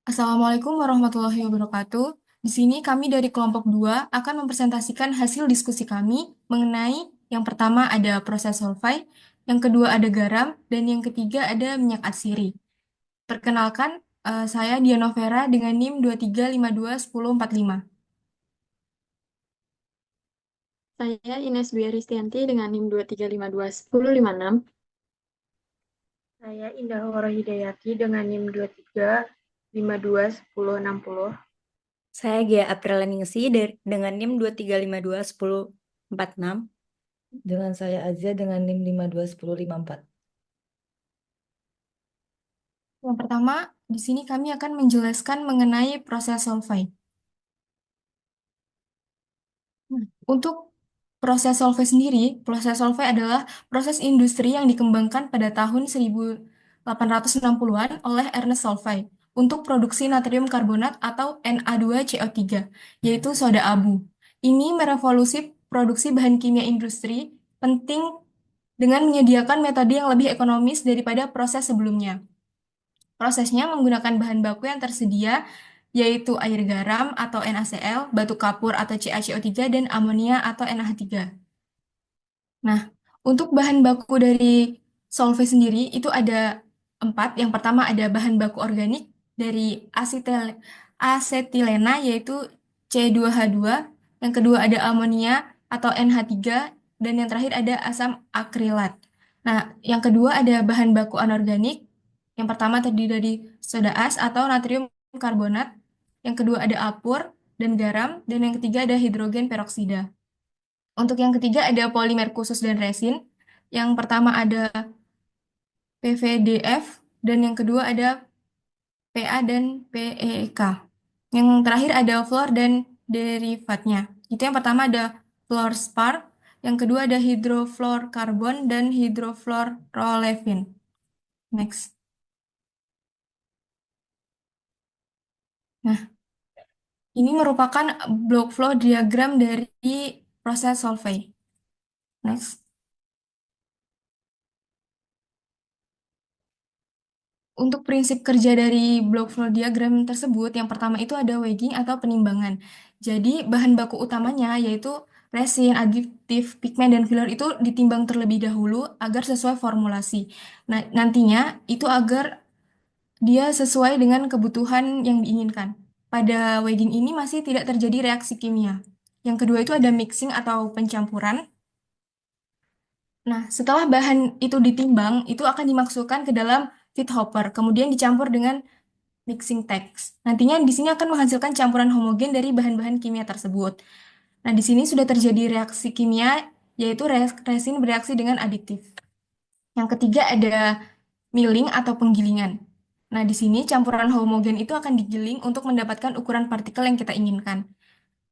Assalamualaikum warahmatullahi wabarakatuh. Di sini kami dari kelompok 2 akan mempresentasikan hasil diskusi kami mengenai yang pertama ada proses solvay, yang kedua ada garam, dan yang ketiga ada minyak atsiri. Perkenalkan, saya Diana Vera dengan NIM 23521045. Saya Ines Dwi Aristianti dengan NIM 235210056. Saya Indah Wara Hidayati dengan NIM 23521060. Saya Gia April Ningsi dengan NIM 235211046. Dengan saya Azia dengan NIM 521054. Yang pertama, di sini kami akan menjelaskan mengenai proses solvay. Untuk proses solvay sendiri, proses solvay adalah proses industri yang dikembangkan pada tahun 1860-an oleh Ernest Solvay untuk produksi natrium karbonat atau Na2CO3, yaitu soda abu. Ini merevolusi produksi bahan kimia industri penting dengan menyediakan metode yang lebih ekonomis daripada proses sebelumnya. Prosesnya menggunakan bahan baku yang tersedia, yaitu air garam atau NaCl, batu kapur atau CaCO3, dan amonia atau NH3. Nah, untuk bahan baku dari solvay sendiri itu ada 4. Yang pertama ada bahan baku organik dari asetilena, yaitu C2H2. Yang kedua ada amonia atau NH3, dan yang terakhir ada asam akrilat. Nah, yang kedua ada bahan baku anorganik. Yang pertama terdiri dari soda as atau natrium karbonat. Yang kedua ada apur dan garam. Dan yang ketiga ada hidrogen peroksida. Untuk yang ketiga ada polimer khusus dan resin. Yang pertama ada PVDF. Dan yang kedua ada PA dan PEK. Yang terakhir ada fluor dan derivatnya. Itu yang pertama ada fluorspar. Yang kedua ada hidrofluorkarbon dan hidrofluorolefin. Next. Nah, ini merupakan block flow diagram dari proses solvay. Next. Untuk prinsip kerja dari block flow diagram tersebut, yang pertama itu ada weighing atau penimbangan. Jadi, bahan baku utamanya yaitu resin, aditif, pigmen, dan filler itu ditimbang terlebih dahulu agar sesuai formulasi. Nah, nantinya itu agar dia sesuai dengan kebutuhan yang diinginkan. Pada weighing ini masih tidak terjadi reaksi kimia. Yang kedua itu ada mixing atau pencampuran. Nah, setelah bahan itu ditimbang, itu akan dimasukkan ke dalam feed hopper, kemudian dicampur dengan mixing tanks. Nantinya di sini akan menghasilkan campuran homogen dari bahan-bahan kimia tersebut. Nah, di sini sudah terjadi reaksi kimia, yaitu resin bereaksi dengan aditif. Yang ketiga ada milling atau penggilingan. Nah, di sini campuran homogen itu akan digiling untuk mendapatkan ukuran partikel yang kita inginkan.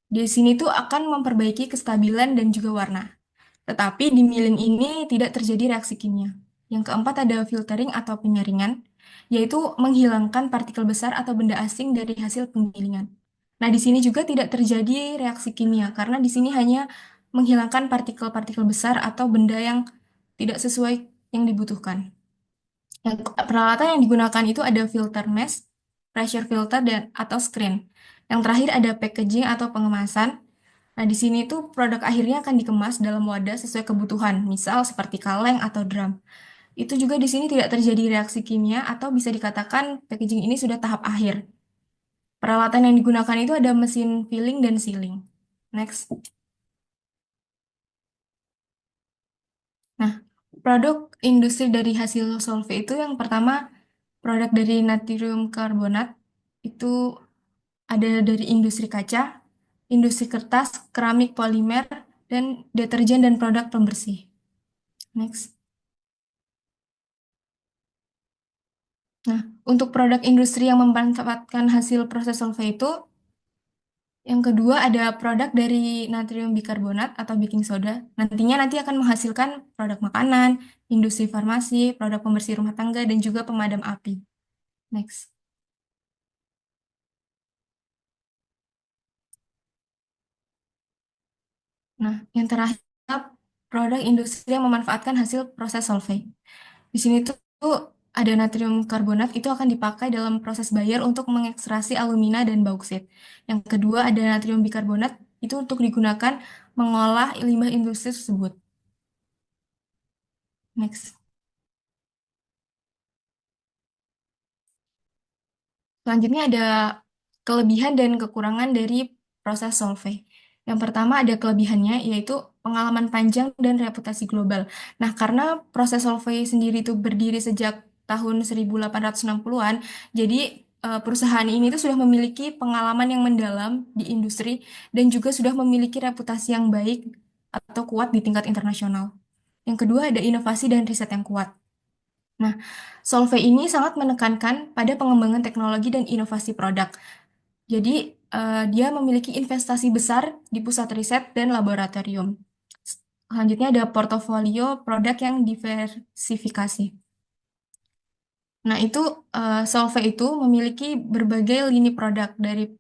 Di sini tuh akan memperbaiki kestabilan dan juga warna. Tetapi di milling ini tidak terjadi reaksi kimia. Yang keempat ada filtering atau penyaringan, yaitu menghilangkan partikel besar atau benda asing dari hasil penggilingan. Nah, di sini juga tidak terjadi reaksi kimia, karena di sini hanya menghilangkan partikel-partikel besar atau benda yang tidak sesuai yang dibutuhkan. Peralatan yang digunakan itu ada filter mesh, pressure filter, dan atau screen. Yang terakhir ada packaging atau pengemasan. Nah, di sini tuh produk akhirnya akan dikemas dalam wadah sesuai kebutuhan, misal seperti kaleng atau drum. Itu juga di sini tidak terjadi reaksi kimia atau bisa dikatakan packaging ini sudah tahap akhir. Peralatan yang digunakan itu ada mesin filling dan sealing. Next. Nah, produk industri dari hasil solvay itu yang pertama produk dari natrium karbonat itu ada dari industri kaca, industri kertas, keramik polimer, dan deterjen dan produk pembersih. Next. Nah, untuk produk industri yang memanfaatkan hasil proses solvay itu, yang kedua ada produk dari natrium bikarbonat atau baking soda. Nantinya akan menghasilkan produk makanan, industri farmasi, produk pembersih rumah tangga, dan juga pemadam api. Next. Nah, yang terakhir produk industri yang memanfaatkan hasil proses solvay. Di sini tuh ada natrium karbonat itu akan dipakai dalam proses Bayer untuk mengekstraksi alumina dan bauksit. Yang kedua ada natrium bikarbonat itu untuk digunakan mengolah limbah industri tersebut. Next. Selanjutnya ada kelebihan dan kekurangan dari proses Solvay. Yang pertama ada kelebihannya, yaitu pengalaman panjang dan reputasi global. Nah, karena proses Solvay sendiri itu berdiri sejak tahun 1860-an, jadi perusahaan ini tuh sudah memiliki pengalaman yang mendalam di industri dan juga sudah memiliki reputasi yang baik atau kuat di tingkat internasional. Yang kedua ada inovasi dan riset yang kuat. Nah, Solvay ini sangat menekankan pada pengembangan teknologi dan inovasi produk. Jadi, dia memiliki investasi besar di pusat riset dan laboratorium. Selanjutnya ada portofolio produk yang diversifikasi. Nah, itu Solvay itu memiliki berbagai lini produk dari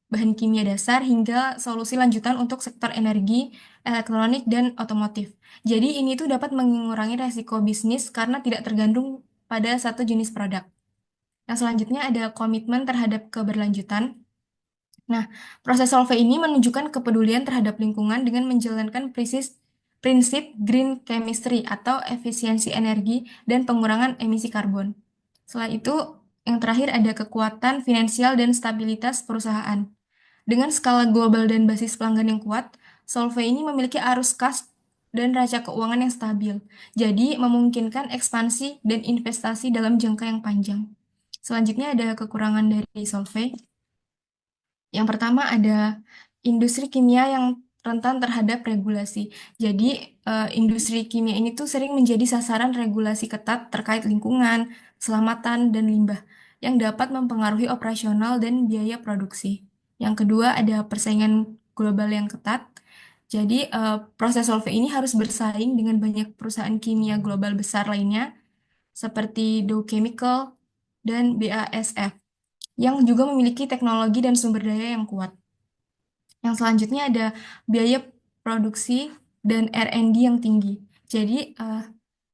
bahan kimia dasar hingga solusi lanjutan untuk sektor energi, elektronik, dan otomotif. Jadi, ini tuh dapat mengurangi resiko bisnis karena tidak tergantung pada satu jenis produk. Yang selanjutnya ada komitmen terhadap keberlanjutan. Nah, proses Solvay ini menunjukkan kepedulian terhadap lingkungan dengan menjalankan prinsip green chemistry atau efisiensi energi dan pengurangan emisi karbon. Selain itu, yang terakhir ada kekuatan finansial dan stabilitas perusahaan. Dengan skala global dan basis pelanggan yang kuat, Solvay ini memiliki arus kas dan raca keuangan yang stabil. Jadi, memungkinkan ekspansi dan investasi dalam jangka yang panjang. Selanjutnya ada kekurangan dari Solvay. Yang pertama ada industri kimia yang rentan terhadap regulasi. Jadi, industri kimia ini tuh sering menjadi sasaran regulasi ketat terkait lingkungan, keselamatan, dan limbah yang dapat mempengaruhi operasional dan biaya produksi. Yang kedua ada persaingan global yang ketat. Jadi, proses Solvay ini harus bersaing dengan banyak perusahaan kimia global besar lainnya seperti Dow Chemical dan BASF yang juga memiliki teknologi dan sumber daya yang kuat. Yang selanjutnya ada biaya produksi dan R&D yang tinggi. Jadi,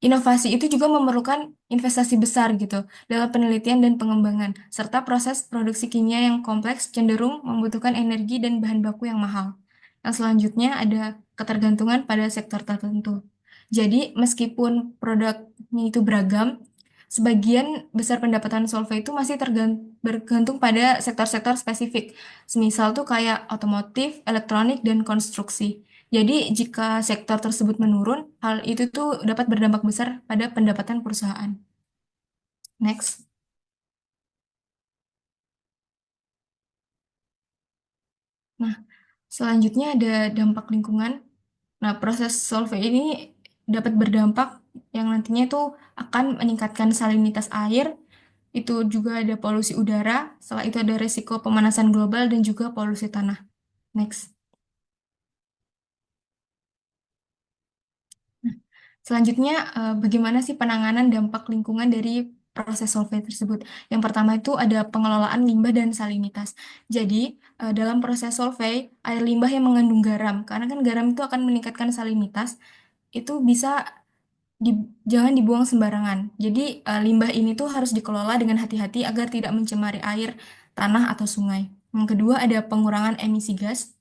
inovasi itu juga memerlukan investasi besar gitu dalam penelitian dan pengembangan, serta proses produksi kimia yang kompleks cenderung membutuhkan energi dan bahan baku yang mahal. Yang selanjutnya ada ketergantungan pada sektor tertentu. Jadi, meskipun produknya itu beragam, sebagian besar pendapatan Solvay itu masih bergantung pada sektor-sektor spesifik. Semisal tuh kayak otomotif, elektronik, dan konstruksi. Jadi, jika sektor tersebut menurun, hal itu tuh dapat berdampak besar pada pendapatan perusahaan. Next. Nah, selanjutnya ada dampak lingkungan. Nah, proses Solvay ini dapat berdampak yang nantinya itu akan meningkatkan salinitas air, itu juga ada polusi udara, setelah itu ada resiko pemanasan global dan juga polusi tanah. Next. Nah, selanjutnya, bagaimana sih penanganan dampak lingkungan dari proses Solvay tersebut? Yang pertama itu ada pengelolaan limbah dan salinitas. Jadi, dalam proses Solvay, air limbah yang mengandung garam, karena kan garam itu akan meningkatkan salinitas, itu bisa jangan dibuang sembarangan. Jadi, limbah ini tuh harus dikelola dengan hati-hati agar tidak mencemari air, tanah, atau sungai. Yang kedua ada pengurangan emisi gas.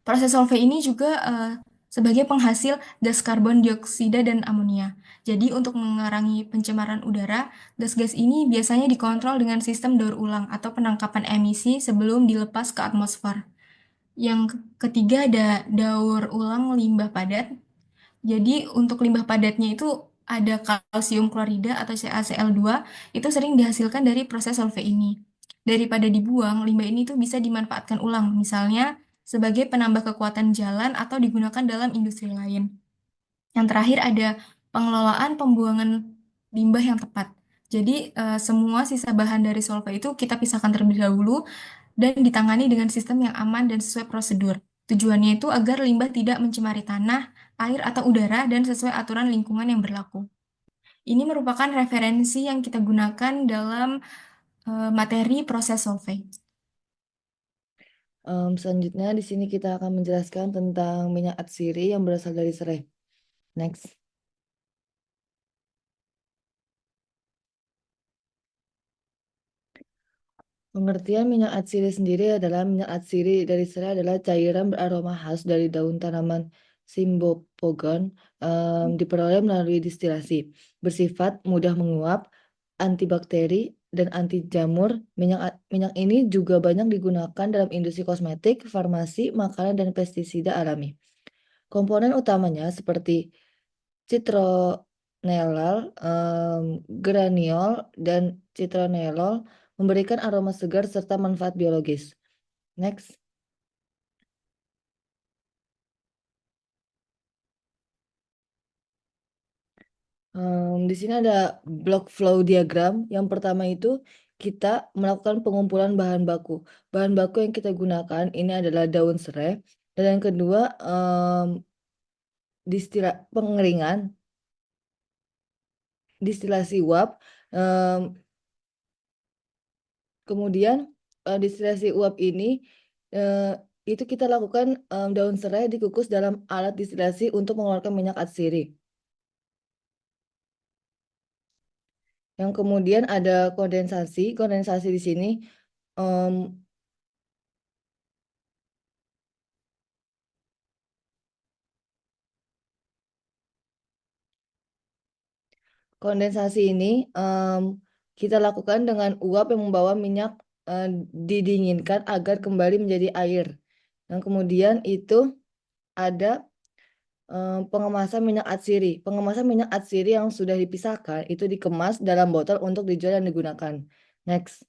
Proses Solvay ini juga sebagai penghasil gas karbon dioksida dan amonia. Jadi untuk mengurangi pencemaran udara, gas-gas ini biasanya dikontrol dengan sistem daur ulang atau penangkapan emisi sebelum dilepas ke atmosfer. Yang ketiga ada daur ulang limbah padat. Jadi untuk limbah padatnya itu ada kalsium klorida atau CaCl2 itu sering dihasilkan dari proses Solvay ini. Daripada dibuang, limbah ini tuh bisa dimanfaatkan ulang, misalnya sebagai penambah kekuatan jalan atau digunakan dalam industri lain. Yang terakhir ada pengelolaan pembuangan limbah yang tepat. Jadi semua sisa bahan dari Solvay itu kita pisahkan terlebih dahulu dan ditangani dengan sistem yang aman dan sesuai prosedur. Tujuannya itu agar limbah tidak mencemari tanah, air, atau udara dan sesuai aturan lingkungan yang berlaku. Ini merupakan referensi yang kita gunakan dalam materi proses Solvay. Selanjutnya di sini kita akan menjelaskan tentang minyak atsiri yang berasal dari serai. Next. Pengertian minyak atsiri sendiri adalah minyak atsiri dari serai adalah cairan beraroma khas dari daun tanaman Cymbopogon diperoleh melalui distilasi. Bersifat mudah menguap, antibakteri, dan anti jamur. Minyak ini juga banyak digunakan dalam industri kosmetik, farmasi, makanan, dan pestisida alami. Komponen utamanya seperti citronellal, geraniol, dan citronellol memberikan aroma segar serta manfaat biologis. Next. Di sini ada block flow diagram. Yang pertama itu kita melakukan pengumpulan bahan baku. Bahan baku yang kita gunakan ini adalah daun serai. Dan yang kedua, pengeringan, distilasi uap. Kemudian distilasi uap ini itu kita lakukan daun serai dikukus dalam alat distilasi untuk mengeluarkan minyak atsiri. Yang kemudian ada kondensasi. Kondensasi di sini kondensasi ini kita lakukan dengan uap yang membawa minyak didinginkan agar kembali menjadi air. Yang kemudian itu ada pengemasan minyak atsiri. Pengemasan minyak atsiri yang sudah dipisahkan itu dikemas dalam botol untuk dijual dan digunakan. Next.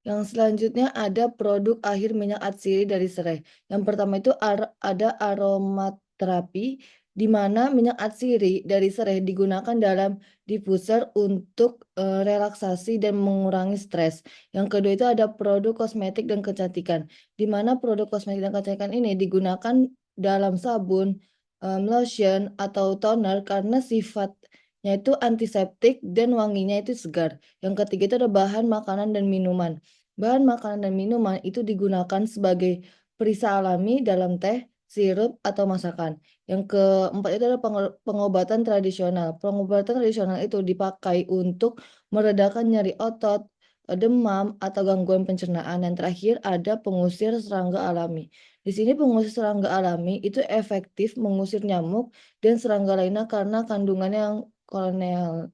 Yang selanjutnya ada produk akhir minyak atsiri dari serai. Yang pertama itu ada aromaterapi, di mana minyak atsiri dari serai digunakan dalam diffuser untuk relaksasi dan mengurangi stres. Yang kedua itu ada produk kosmetik dan kecantikan, di mana produk kosmetik dan kecantikan ini digunakan dalam sabun, lotion, atau toner karena sifatnya itu antiseptik dan wanginya itu segar. Yang ketiga itu ada bahan makanan dan minuman. Bahan makanan dan minuman itu digunakan sebagai perisa alami dalam teh, sirup, atau masakan. Yang keempat itu adalah pengobatan tradisional. Pengobatan tradisional itu dipakai untuk meredakan nyeri otot, demam, atau gangguan pencernaan. Yang terakhir ada pengusir serangga alami. Di sini pengusir serangga alami itu efektif mengusir nyamuk dan serangga lainnya karena kandungannya yang kolonialnya.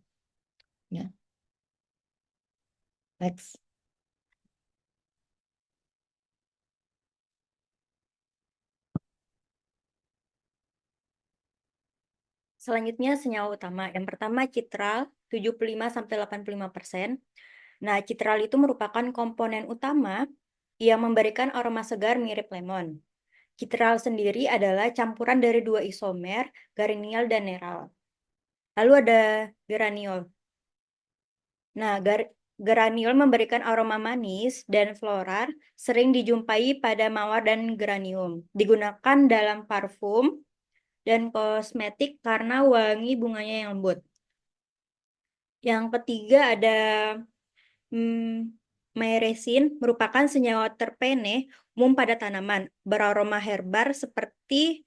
Next. Selanjutnya senyawa utama. Yang pertama citral 75-85%. Nah, citral itu merupakan komponen utama yang memberikan aroma segar mirip lemon. Citral sendiri adalah campuran dari dua isomer, geraniol dan neral. Lalu ada geraniol. Nah, geraniol memberikan aroma manis dan floral, sering dijumpai pada mawar dan geranium. Digunakan dalam parfum dan kosmetik karena wangi bunganya yang lembut. Yang ketiga ada myresin, merupakan senyawa terpene umum pada tanaman, beraroma herbar seperti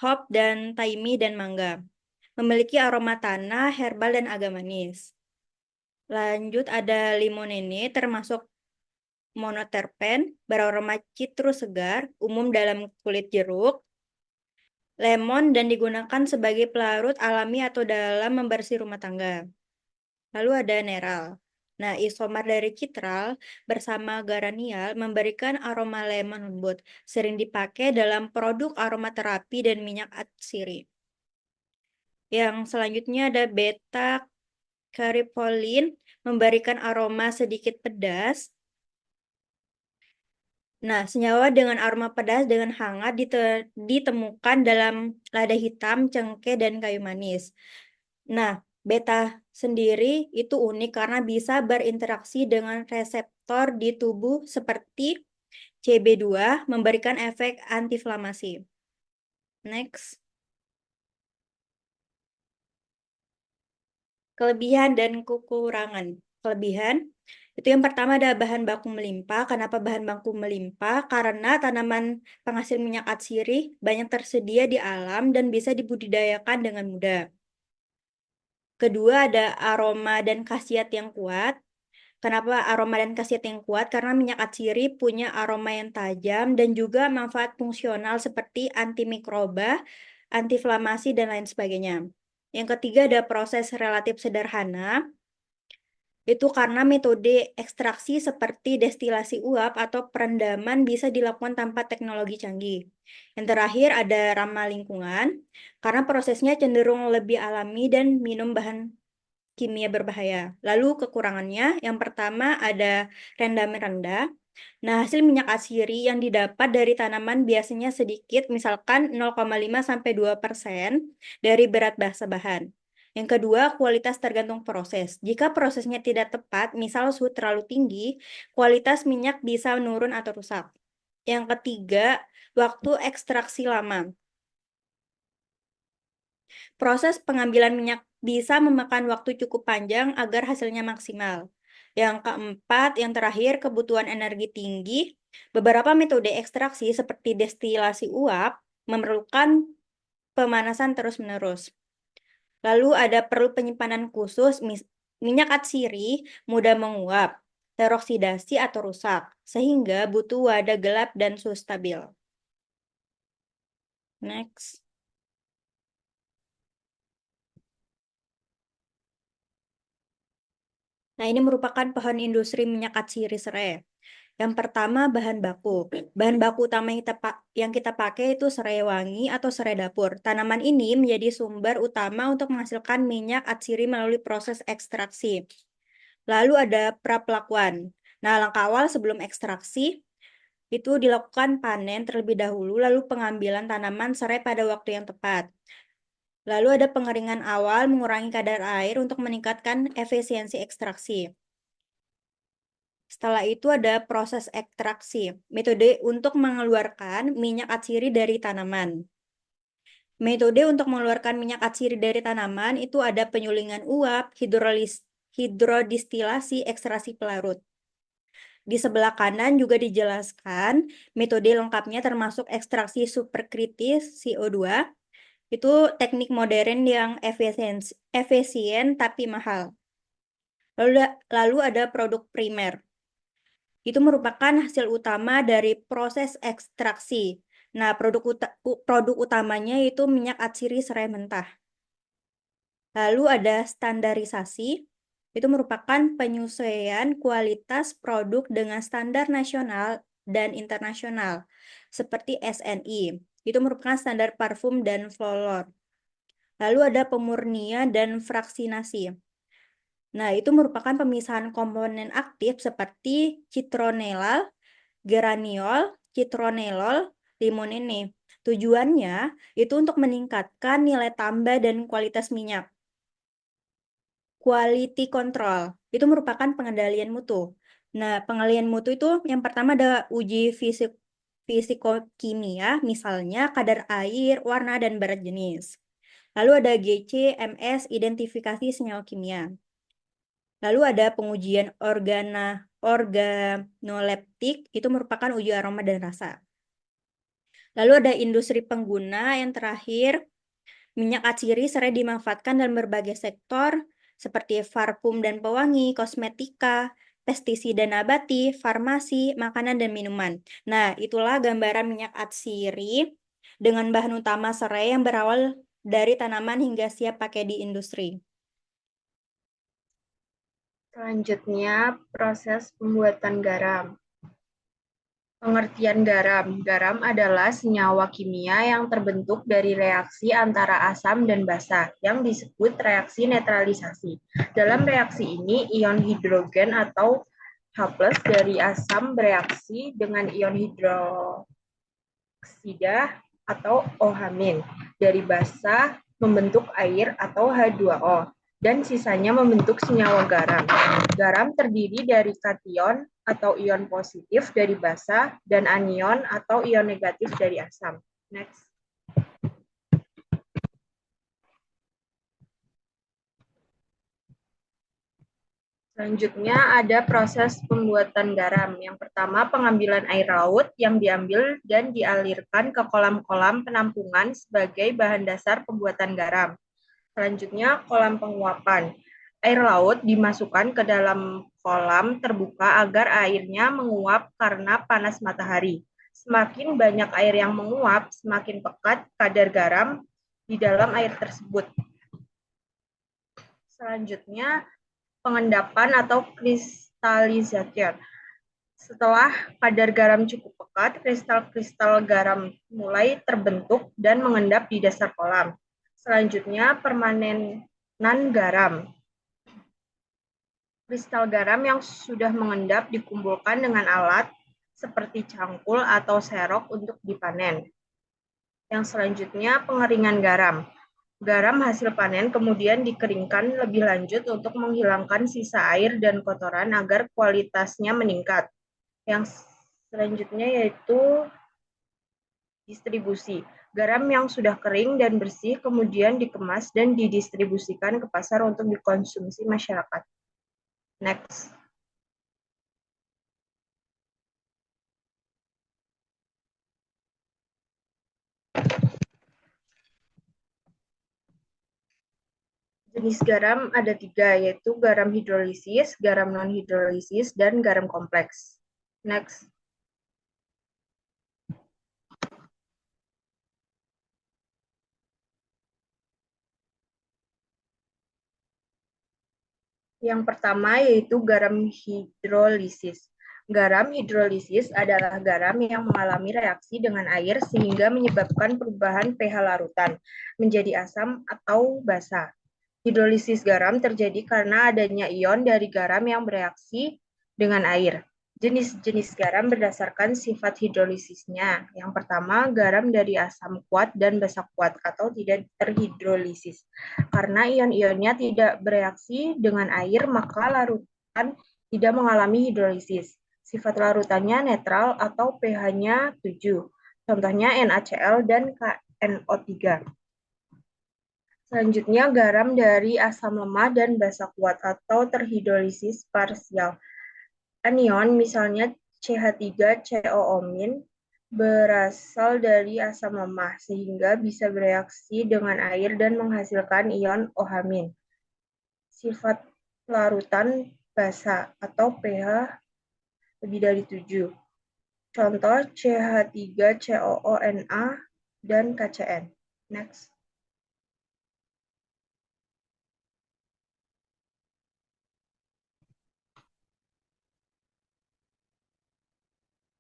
hop dan taimi dan mangga. Memiliki aroma tanah, herbal, dan agak manis. Lanjut ada limonene, termasuk monoterpen, beraroma citrus segar, umum dalam kulit jeruk, lemon, dan digunakan sebagai pelarut alami atau dalam membersih rumah tangga. Lalu ada neral. Nah, isomer dari citral bersama geraniol memberikan aroma lemon lembut, sering dipakai dalam produk aromaterapi dan minyak atsiri. Yang selanjutnya ada beta carotene, memberikan aroma sedikit pedas. Nah, senyawa dengan aroma pedas dengan hangat ditemukan dalam lada hitam, cengkeh, dan kayu manis. Nah, beta sendiri itu unik karena bisa berinteraksi dengan reseptor di tubuh seperti CB2, memberikan efek antiinflamasi. Next. Kelebihan dan kekurangan. Kelebihan, itu yang pertama ada bahan baku melimpah. Kenapa bahan baku melimpah? Karena tanaman penghasil minyak atsiri banyak tersedia di alam dan bisa dibudidayakan dengan mudah. Kedua ada aroma dan khasiat yang kuat. Kenapa aroma dan khasiat yang kuat? Karena minyak atsiri punya aroma yang tajam dan juga manfaat fungsional seperti antimikroba, antiinflamasi, dan lain sebagainya. Yang ketiga ada proses relatif sederhana. Itu karena metode ekstraksi seperti destilasi uap atau perendaman bisa dilakukan tanpa teknologi canggih. Yang terakhir ada ramah lingkungan, karena prosesnya cenderung lebih alami dan minum bahan kimia berbahaya. Lalu kekurangannya, yang pertama ada rendaman rendah. Nah, hasil minyak atsiri yang didapat dari tanaman biasanya sedikit, misalkan 0,5-2% dari berat basa bahan. Yang kedua, kualitas tergantung proses. Jika prosesnya tidak tepat, misal suhu terlalu tinggi, kualitas minyak bisa menurun atau rusak. Yang ketiga, waktu ekstraksi lama. Proses pengambilan minyak bisa memakan waktu cukup panjang agar hasilnya maksimal. Yang keempat, yang terakhir, kebutuhan energi tinggi. Beberapa metode ekstraksi seperti destilasi uap memerlukan pemanasan terus-menerus. Lalu ada perlu penyimpanan khusus, minyak atsiri mudah menguap, teroksidasi atau rusak, sehingga butuh wadah gelap dan suhu stabil. Next. Nah, ini merupakan pohon industri minyak atsiri serai. Yang pertama, bahan baku. Bahan baku utama yang kita pakai itu serai wangi atau serai dapur. Tanaman ini menjadi sumber utama untuk menghasilkan minyak atsiri melalui proses ekstraksi. Lalu ada prapelakuan. Nah, langkah awal sebelum ekstraksi itu dilakukan panen terlebih dahulu, lalu pengambilan tanaman serai pada waktu yang tepat. Lalu ada pengeringan awal mengurangi kadar air untuk meningkatkan efisiensi ekstraksi. Setelah itu ada proses ekstraksi, metode untuk mengeluarkan minyak atsiri dari tanaman. Metode untuk mengeluarkan minyak atsiri dari tanaman itu ada penyulingan uap, hidrodistilasi, ekstraksi pelarut. Di sebelah kanan juga dijelaskan metode lengkapnya termasuk ekstraksi superkritis CO2. Itu teknik modern yang efisien tapi mahal. Lalu ada produk primer. Itu merupakan hasil utama dari proses ekstraksi. Nah, produk utamanya itu minyak atsiri serai mentah. Lalu ada standarisasi. Itu merupakan penyesuaian kualitas produk dengan standar nasional dan internasional, seperti SNI. Itu merupakan standar parfum dan flor. Lalu ada pemurnian dan fraksinasi. Nah, itu merupakan pemisahan komponen aktif seperti citronellal, geraniol, citronellol, limonene. Tujuannya itu untuk meningkatkan nilai tambah dan kualitas minyak. Quality control itu merupakan pengendalian mutu. Nah, pengendalian mutu itu yang pertama ada uji fisikokimia, misalnya kadar air, warna, dan berat jenis. Lalu ada GC, MS, identifikasi senyawa kimia. Lalu ada pengujian organoleptik, itu merupakan uji aroma dan rasa. Lalu ada industri pengguna yang terakhir, minyak atsiri serai dimanfaatkan dalam berbagai sektor, seperti parfum dan pewangi, kosmetika, pestisida nabati, farmasi, makanan, dan minuman. Nah, itulah gambaran minyak atsiri dengan bahan utama serai yang berawal dari tanaman hingga siap pakai di industri. Selanjutnya, proses pembuatan garam. Pengertian garam. Garam adalah senyawa kimia yang terbentuk dari reaksi antara asam dan basa, yang disebut reaksi netralisasi. Dalam reaksi ini, ion hidrogen atau H+ dari asam bereaksi dengan ion hidroksida atau OH- dari basa membentuk air atau H2O. Dan sisanya membentuk senyawa garam. Garam terdiri dari kation atau ion positif dari basa dan anion atau ion negatif dari asam. Next. Selanjutnya ada proses pembuatan garam. Yang pertama pengambilan air laut yang diambil dan dialirkan ke kolam-kolam penampungan sebagai bahan dasar pembuatan garam. Selanjutnya, kolam penguapan. Air laut dimasukkan ke dalam kolam terbuka agar airnya menguap karena panas matahari. Semakin banyak air yang menguap, semakin pekat kadar garam di dalam air tersebut. Selanjutnya, pengendapan atau kristalisasi. Setelah kadar garam cukup pekat, kristal-kristal garam mulai terbentuk dan mengendap di dasar kolam. Selanjutnya, permanenan garam. Kristal garam yang sudah mengendap dikumpulkan dengan alat seperti cangkul atau serok untuk dipanen. Yang selanjutnya, pengeringan garam. Garam hasil panen kemudian dikeringkan lebih lanjut untuk menghilangkan sisa air dan kotoran agar kualitasnya meningkat. Yang selanjutnya yaitu distribusi. Garam yang sudah kering dan bersih kemudian dikemas dan didistribusikan ke pasar untuk dikonsumsi masyarakat. Next. Jenis garam ada 3, yaitu garam hidrolisis, garam non-hidrolisis, dan garam kompleks. Next. Yang pertama yaitu garam hidrolisis. Garam hidrolisis adalah garam yang mengalami reaksi dengan air sehingga menyebabkan perubahan pH larutan menjadi asam atau basa. Hidrolisis garam terjadi karena adanya ion dari garam yang bereaksi dengan air. Jenis-jenis garam berdasarkan sifat hidrolisisnya. Yang pertama, garam dari asam kuat dan basa kuat atau tidak terhidrolisis. Karena ion-ionnya tidak bereaksi dengan air, maka larutan tidak mengalami hidrolisis. Sifat larutannya netral atau pH-nya 7. Contohnya NaCl dan KNO3. Selanjutnya, garam dari asam lemah dan basa kuat atau terhidrolisis parsial. Anion, misalnya CH3COO- berasal dari asam lemah, sehingga bisa bereaksi dengan air dan menghasilkan ion OH-. Sifat larutan basa atau pH lebih dari 7. Contoh CH3COONa dan KCN. Next.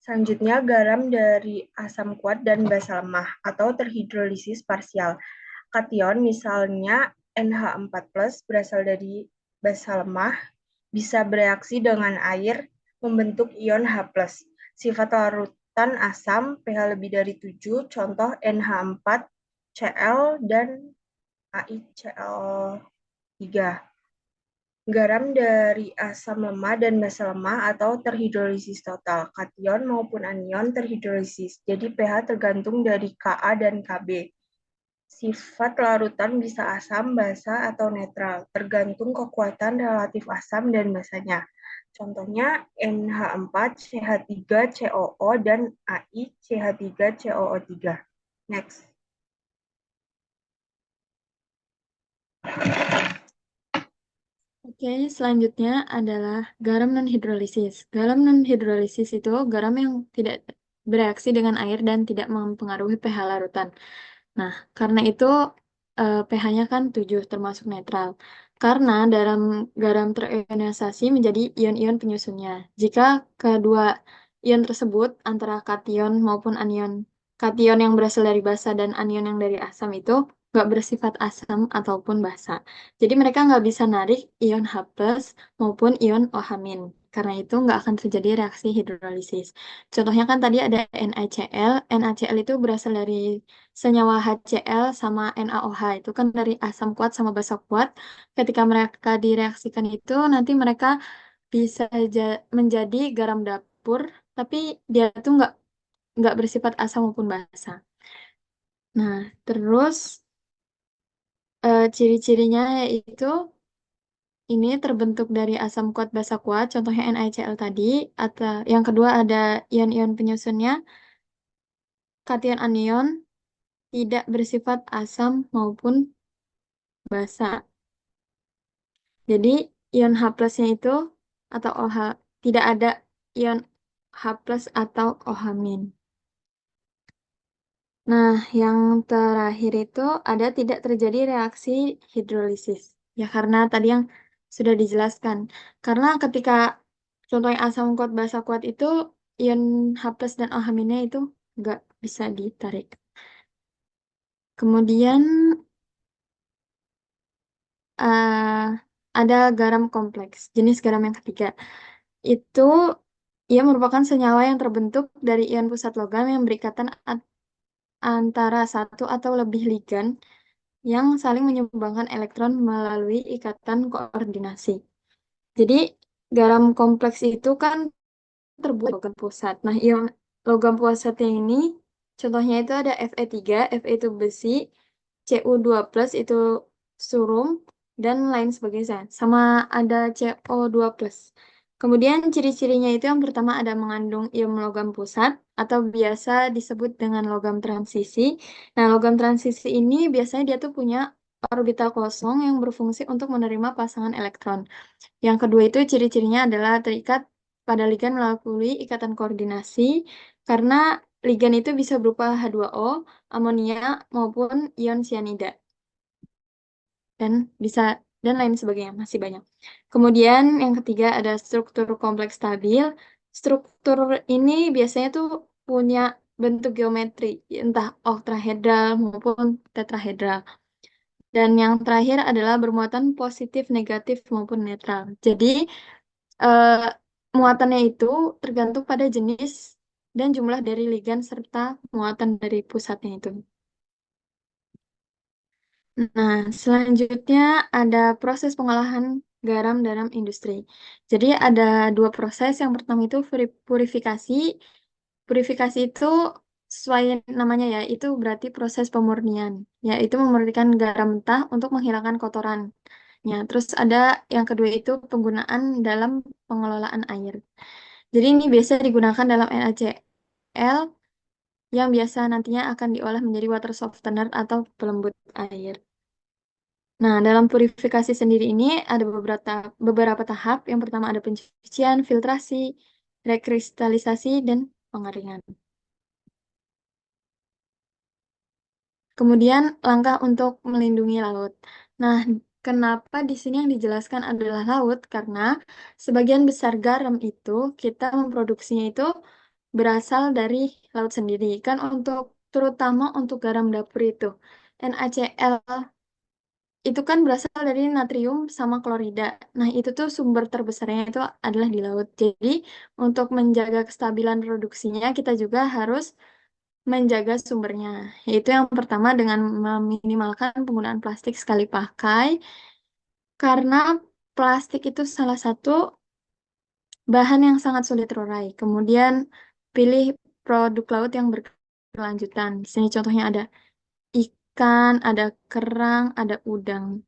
Selanjutnya, garam dari asam kuat dan basa lemah atau terhidrolisis parsial. Kation misalnya NH4+ berasal dari basa lemah, bisa bereaksi dengan air membentuk ion H+. Sifat larutan asam pH lebih dari 7, contoh NH4Cl dan AiCl3. Garam dari asam lemah dan basa lemah atau terhidrolisis total. Kation maupun anion terhidrolisis. Jadi pH tergantung dari Ka dan Kb. Sifat larutan bisa asam, basa, atau netral, tergantung kekuatan relatif asam dan basanya. Contohnya NH4, CH3COO, dan AiCH3COO3. Next. Oke, selanjutnya adalah garam non-hidrolisis. Garam non-hidrolisis itu garam yang tidak bereaksi dengan air dan tidak mempengaruhi pH larutan. Nah, karena itu pH-nya kan 7 termasuk netral. Karena dalam garam terionisasi menjadi ion-ion penyusunnya. Jika kedua ion tersebut antara kation maupun anion, kation yang berasal dari basa dan anion yang dari asam itu nggak bersifat asam ataupun basa. Jadi mereka nggak bisa narik ion H+ maupun ion OH-. Karena itu nggak akan terjadi reaksi hidrolisis. Contohnya kan tadi ada NaCl. NaCl itu berasal dari senyawa HCl sama NaOH. Itu kan dari asam kuat sama basa kuat. Ketika mereka direaksikan itu, nanti mereka bisa menjadi garam dapur, tapi dia tuh nggak bersifat asam maupun basa. Nah, terus ciri-cirinya yaitu ini terbentuk dari asam kuat basa kuat, contohnya NaCl tadi, atau yang kedua ada ion-ion penyusunnya, kation anion tidak bersifat asam maupun basa. Jadi ion H plusnya itu atau OH tidak ada ion H plus atau OH min. Nah, yang terakhir itu ada tidak terjadi reaksi hidrolisis. Ya, karena tadi yang sudah dijelaskan. Karena ketika contohnya asam kuat basa kuat itu ion H plus dan OH minnya itu nggak bisa ditarik. Kemudian eh, ada garam kompleks, jenis garam yang ketiga. Itu ia merupakan senyawa yang terbentuk dari ion pusat logam yang berikatan antara satu atau lebih ligan yang saling menyumbangkan elektron melalui ikatan koordinasi. Jadi garam kompleks itu kan terbuat logam pusat. Nah, ion logam pusatnya ini contohnya itu ada Fe3, Fe itu besi, Cu2+ itu surum, dan lain sebagainya. Sama ada CO2+. Kemudian ciri-cirinya itu yang pertama ada mengandung ion logam pusat atau biasa disebut dengan logam transisi. Nah, logam transisi ini biasanya dia tuh punya orbital kosong yang berfungsi untuk menerima pasangan elektron. Yang kedua itu ciri-cirinya adalah terikat pada ligan melalui ikatan koordinasi karena ligan itu bisa berupa H2O, amonia maupun ion sianida dan bisa dan lain sebagainya, masih banyak. Kemudian yang ketiga ada struktur kompleks stabil. Struktur ini biasanya tuh punya bentuk geometri, entah oktahedral maupun tetrahedral. Dan yang terakhir adalah bermuatan positif, negatif maupun netral. Jadi eh, muatannya itu tergantung pada jenis dan jumlah dari ligan serta muatan dari pusatnya itu. Nah, selanjutnya ada proses pengolahan garam dalam industri. Jadi ada dua proses. Yang pertama itu purifikasi. Purifikasi itu sesuai namanya ya, itu berarti proses pemurnian, yaitu memurnikan garam mentah untuk menghilangkan kotorannya. Terus ada yang kedua itu penggunaan dalam pengelolaan air. Jadi ini biasa digunakan dalam NaCl yang biasa nantinya akan diolah menjadi water softener atau pelembut air. Nah, dalam purifikasi sendiri ini ada beberapa tahap. Yang pertama ada pencucian, filtrasi, rekristalisasi, dan pengeringan. Kemudian langkah untuk melindungi laut. Nah, kenapa di sini yang dijelaskan adalah laut? Karena sebagian besar garam itu kita memproduksinya itu berasal dari laut sendiri. Kan terutama untuk garam dapur itu. NaCl itu kan berasal dari natrium sama klorida. Nah, itu tuh sumber terbesarnya itu adalah di laut. Jadi, untuk menjaga kestabilan produksinya, kita juga harus menjaga sumbernya. Yaitu yang pertama dengan meminimalkan penggunaan plastik sekali pakai, karena plastik itu salah satu bahan yang sangat sulit terurai. Kemudian, pilih produk laut yang berkelanjutan. Di sini contohnya ada ikan, ada kerang, ada udang.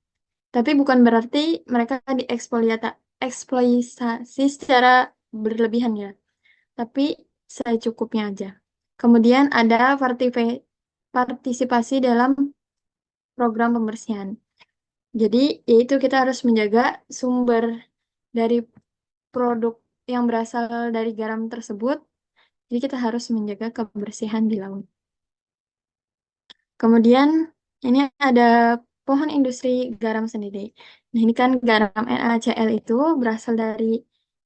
Tapi bukan berarti mereka dieksploitasi secara berlebihan ya, tapi secukupnya aja. Kemudian ada partisipasi dalam program pembersihan. Jadi, yaitu kita harus menjaga sumber dari produk yang berasal dari garam tersebut. Jadi, kita harus menjaga kebersihan di laut. Kemudian ini ada pohon industri garam sendiri. Nah, ini kan garam NaCl itu berasal dari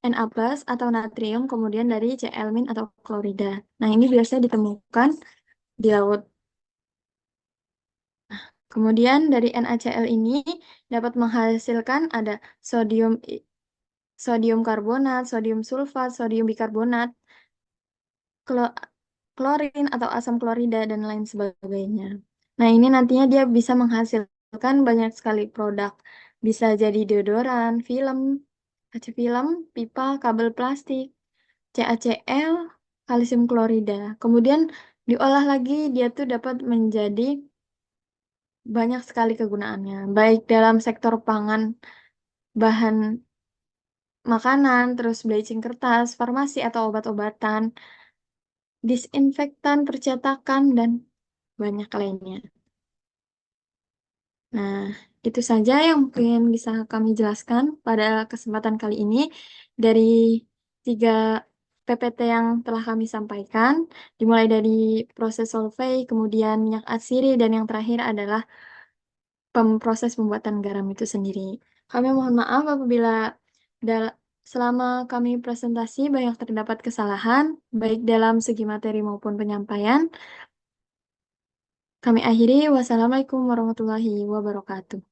Na plus atau natrium, kemudian dari Cl min atau klorida. Nah, ini biasanya ditemukan di laut. Kemudian dari NaCl ini dapat menghasilkan ada sodium sodium karbonat, sodium sulfat, sodium bikarbonat, klorin atau asam klorida dan lain sebagainya. Nah, ini nantinya dia bisa menghasilkan banyak sekali produk. Bisa jadi deodoran, film, kaca film, pipa, kabel plastik, CaCl, kalsium klorida. Kemudian diolah lagi, dia tuh dapat menjadi banyak sekali kegunaannya, baik dalam sektor pangan, bahan makanan, terus bleaching kertas, farmasi atau obat-obatan, disinfektan, percetakan, dan banyak lainnya. Nah, itu saja yang mungkin bisa kami jelaskan pada kesempatan kali ini dari 3 PPT yang telah kami sampaikan, dimulai dari proses solvay, kemudian minyak atsiri, dan yang terakhir adalah proses pembuatan garam itu sendiri. Kami mohon maaf apabila selama kami presentasi banyak terdapat kesalahan, baik dalam segi materi maupun penyampaian. Kami akhiri, wassalamualaikum warahmatullahi wabarakatuh.